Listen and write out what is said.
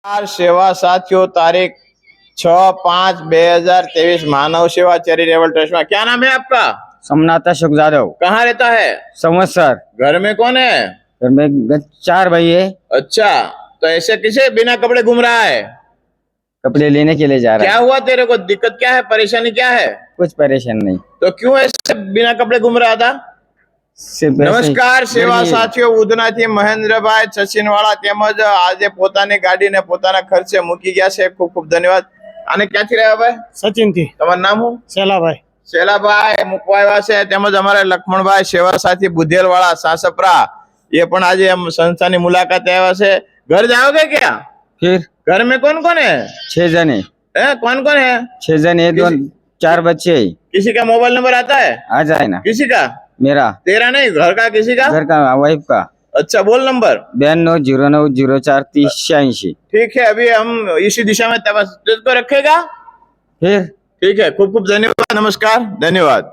सेवा साथियों तारीख 6/5/2023 मानव सेवा चैरिटेबल ट्रस्ट में। क्या नाम है आपका? सोमनाथ अशोक जादव। कहाँ रहता है? संवत्सर। घर में कौन है? घर में 4 भाई है। अच्छा, तो ऐसे किसे बिना कपड़े घूम रहा है? कपड़े लेने के लिए जा रहा क्या है। हुआ तेरे को? दिक्कत क्या है? परेशानी क्या है? कुछ परेशान नहीं, तो क्यों ऐसे बिना कपड़े घूम रहा था? सिर्फ ऐसे ही नमस्कार सेवा गर्मी है। સાથીઓ, ઉધનાથી મહેન્દ્રભાઈ સચિનવાળા તેમજ આજે પોતાની ગાડીને પોતાના ખર્ચે મૂકી ગયા છે. ખૂબ ખૂબ ધન્યવાદ. અને ક્યાંથી રહ્યા ભાઈ? સચિન થી તમારું નામ શું? સેલાભાઈ. શેલાભાઈ મૂકવા આવ્યા છે. તેમજ અમારે લક્ષ્મણભાઈ સેવા સાથી બુધેલવાળા સાસપરા એ પણ આજે એમ સંસ્થાની મુલાકાતે આવ્યા છે. घर जाओगे क्या? फिर घर में कौन कौन है? 6 जने। कौन कौन है? 6 जने, 4 बच्चे है। किसी का मोबाइल नंबर आता है? आ जाए ना। किसी का? मेरा। तेरा नहीं, घर का किसी का? घर का, वाइफ का। अच्छा बोल नंबर. 9209043086। ठीक है, अभी हम इसी दिशा में तवज्जो रखेगा. फिर ठीक है, खूब खूब धन्यवाद. नमस्कार, धन्यवाद.